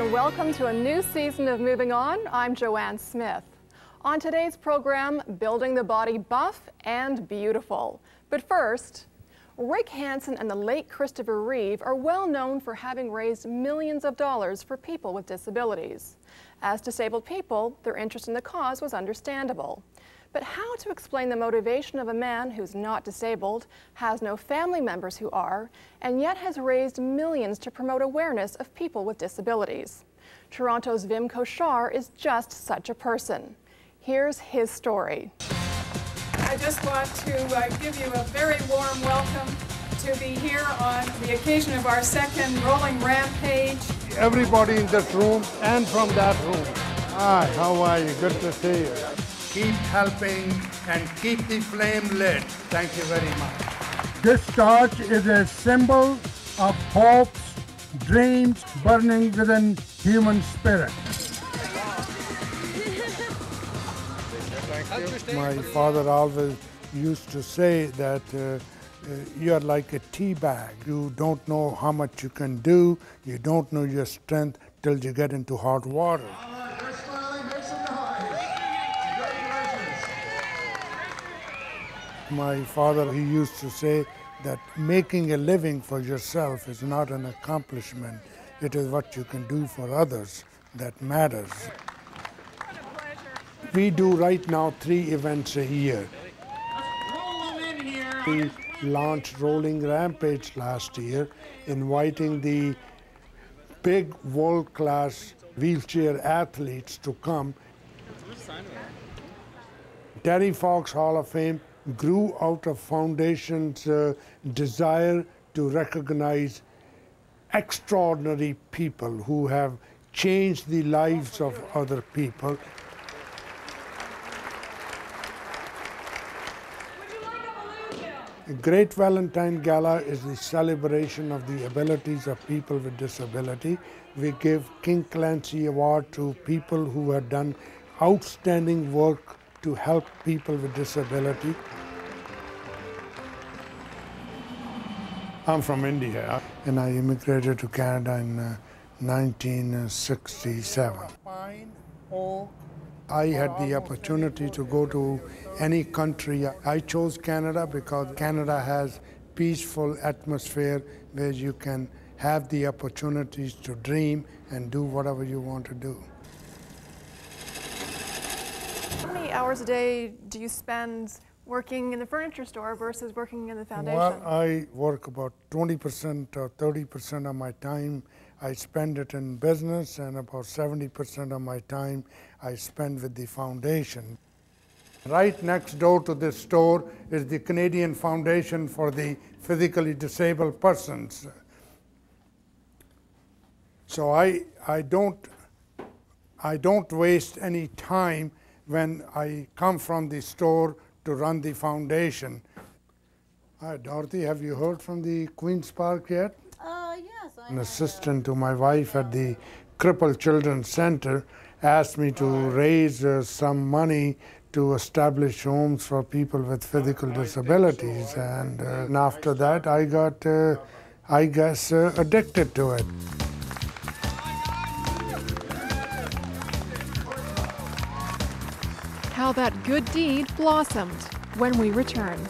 and welcome to a new season of Moving On. I'm Joanne Smith. On today's program, building the body buff and beautiful. But first, Rick Hansen and the late Christopher Reeve are well known for having raised millions of dollars for people with disabilities. As disabled people, their interest in the cause was understandable. But how to explain the motivation of a man who's not disabled, has no family members who are, and yet has raised millions to promote awareness of people with disabilities? Toronto's Vim Koshar is just such a person. Here's his story. I just want to give you a very warm welcome to be here on the occasion of our second Rolling Rampage. Everybody in this room and from that room. Hi, how are you? Good to see you. Keep helping and keep the flame lit. Thank you very much. This torch is a symbol of hopes, dreams burning within human spirit. My father always used to say that you're like a tea bag. You don't know how much you can do. You don't know your strength till you get into hot water. They're smiling, make some noise. Congratulations. My father, he used to say that making a living for yourself is not an accomplishment. It is what you can do for others that matters. We do right now 3 events a year. We launched Rolling Rampage last year, inviting the big world-class wheelchair athletes to come. Terry Fox Hall of Fame grew out of Foundation's desire to recognize extraordinary people who have changed the lives of other people. The Great Valentine Gala is the celebration of the abilities of people with disability. We give King Clancy Award to people who have done outstanding work to help people with disability. I'm from India, and I immigrated to Canada in 1967. I had the opportunity to go to any country. I chose Canada because Canada has peaceful atmosphere where you can have the opportunities to dream and do whatever you want to do. How many hours a day do you spend working in the furniture store versus working in the foundation? Well, I work about 20% or 30% of my time. I spend it in business, and about 70% of my time I spend with the foundation. Right next door to this store is the Canadian Foundation for the Physically Disabled Persons. So I don't waste any time when I come from the store to run the foundation. Hi, Dorothy, have you heard from the Queen's Park yet? Yes. An assistant to my wife at the Crippled Children's Center asked me to raise some money to establish homes for people with physical disabilities, and after that I got, I guess, addicted to it. How that good deed blossomed when we return.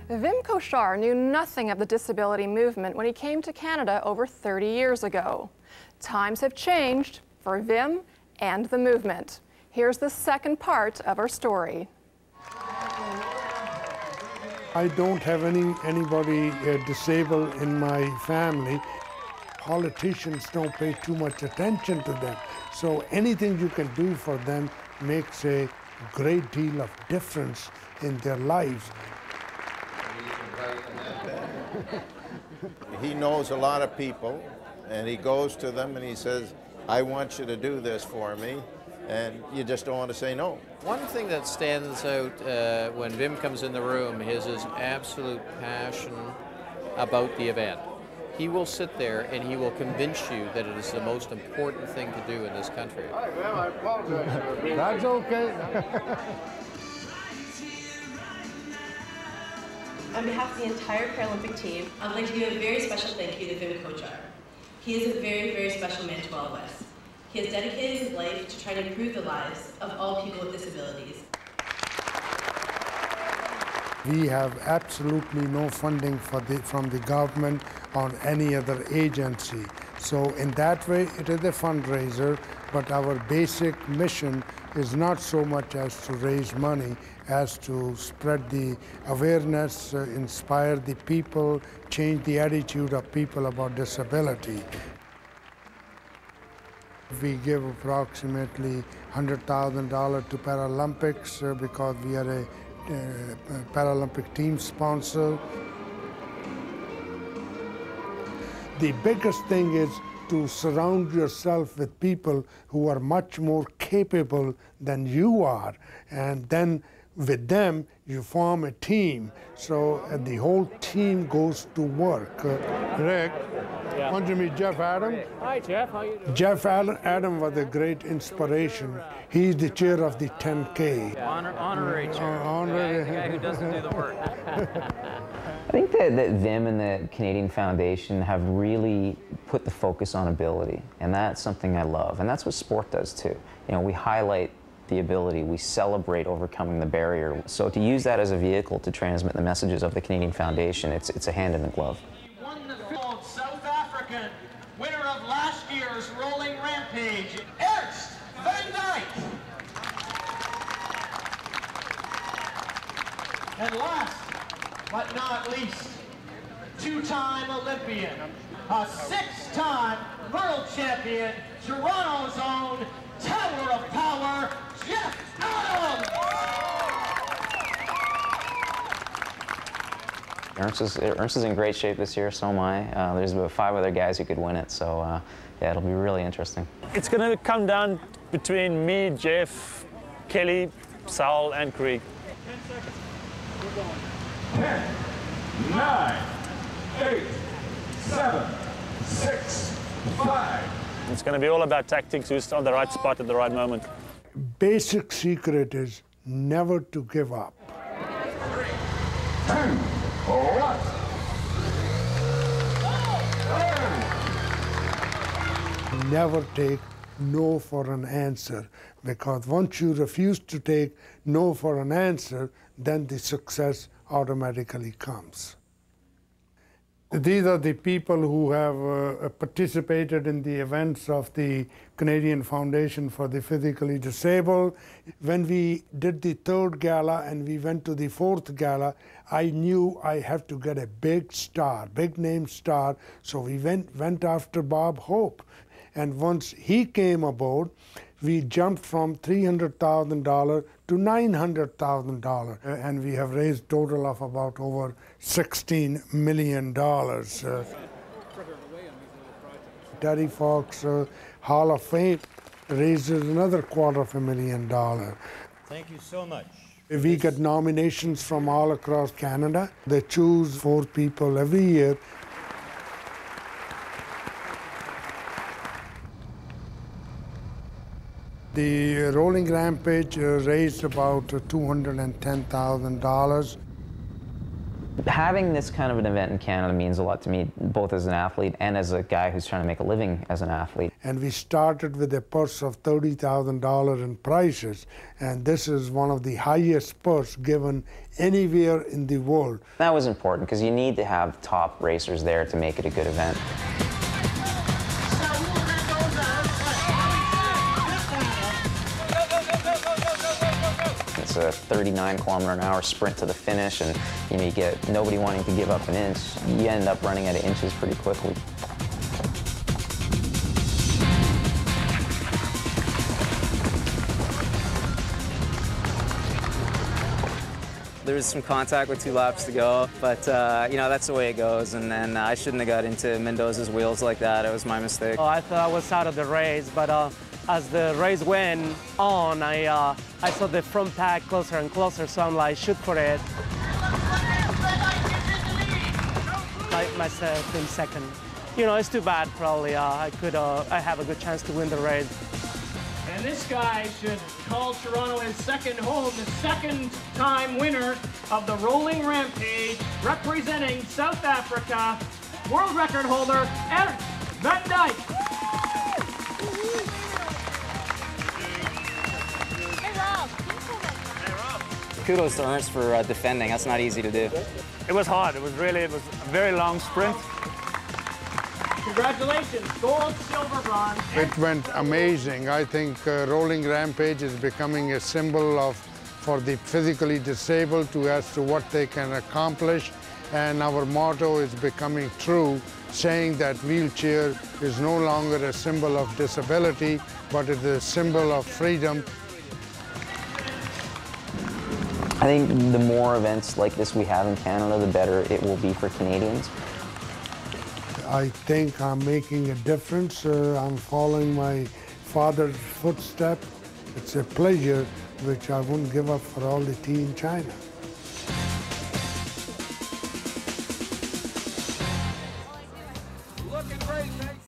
Vim Koshar knew nothing of the disability movement when he came to Canada over 30 years ago. Times have changed for Vim and the movement. Here's the second part of our story. I don't have anybody disabled in my family. Politicians don't pay too much attention to them. So anything you can do for them makes a great deal of difference in their lives. He knows a lot of people, and he goes to them and he says, I want you to do this for me, and you just don't want to say no. One thing that stands out when Vim comes in the room is his absolute passion about the event. He will sit there and he will convince you that it is the most important thing to do in this country. Well, I apologize. That's okay. On behalf of the entire Paralympic team, I'd like to give a very special thank you to Vigor. He is a very, very special man to all of us. He has dedicated his life to try to improve the lives of all people with disabilities. We have absolutely no funding from the government on any other agency. So in that way, it is a fundraiser, but our basic mission is not so much as to raise money as to spread the awareness, inspire the people, change the attitude of people about disability. We give approximately $100,000 to Paralympics because we are a Paralympic team sponsor. The biggest thing is to surround yourself with people who are much more capable than you are, and then with them you form a team, so the whole team goes to work. Rick, why don't you meet Jeff Adams? Hi Jeff, how you doing? Jeff Adams was a great inspiration. He's the chair of the 10K. Yeah, honorary chair. Honorary. The guy who doesn't do the work. I think that Vim and the Canadian Foundation have really put the focus on ability, and that's something I love, and that's what sport does too. You know, we highlight the ability, we celebrate overcoming the barrier. So to use that as a vehicle to transmit the messages of the Canadian Foundation, it's a hand in the glove. Won the gold, South African, winner of last year's Rolling Rampage, Ernst van Dijk. And last but not least, two-time Olympian, a six-time world champion, Toronto's own Tower of Power, Jeff Adams! Ernst is in great shape this year, so am I. There's about 5 other guys who could win it, so yeah, it'll be really interesting. It's going to come down between me, Jeff, Kelly, Saul, and Craig. 10, 9, 8, 7, 6, 5. It's going to be all about tactics, who's on the right spot at the right moment. Basic secret is never to give up. 10, 1. Never take no for an answer, because once you refuse to take no for an answer, then the success automatically comes. These are the people who have participated in the events of the Canadian Foundation for the Physically Disabled. When we did the 3rd gala and we went to the 4th gala, I knew I had to get a big star, big name star, so we went after Bob Hope. And once he came aboard, we jumped from $300,000 to $900,000, and we have raised a total of about over $16 million. Terry Fox Hall of Fame raises another $250,000. Thank you so much. We get nominations from all across Canada. They choose 4 people every year. The Rolling Rampage raised about $210,000. Having this kind of an event in Canada means a lot to me, both as an athlete and as a guy who's trying to make a living as an athlete. And we started with a purse of $30,000 in prizes, and this is one of the highest purses given anywhere in the world. That was important because you need to have top racers there to make it a good event. It's a 39-kilometer-an-hour sprint to the finish, and you get nobody wanting to give up an inch. You end up running out of inches pretty quickly. There was some contact with 2 laps to go, but you know, that's the way it goes. And then I shouldn't have got into Mendoza's wheels like that. It was my mistake. Oh, I thought I was out of the race, but as the race went on, I saw the front pack closer and closer, so I'm like, shoot for it. Like myself in second. You know, it's too bad. Probably I have a good chance to win the race. And this guy should call Toronto his second home, the second-time winner of the Rolling Rampage, representing South Africa, world record holder, Ernst van Dijk. Kudos to Ernst for defending. That's not easy to do. It was hard. It was a very long sprint. Congratulations, gold, silver, bronze. It went amazing. I think Rolling Rampage is becoming a symbol for the physically disabled as to what they can accomplish. And our motto is becoming true, saying that wheelchair is no longer a symbol of disability, but it is a symbol of freedom. I think the more events like this we have in Canada, the better it will be for Canadians. I think I'm making a difference. I'm following my father's footsteps. It's a pleasure which I wouldn't give up for all the Team China.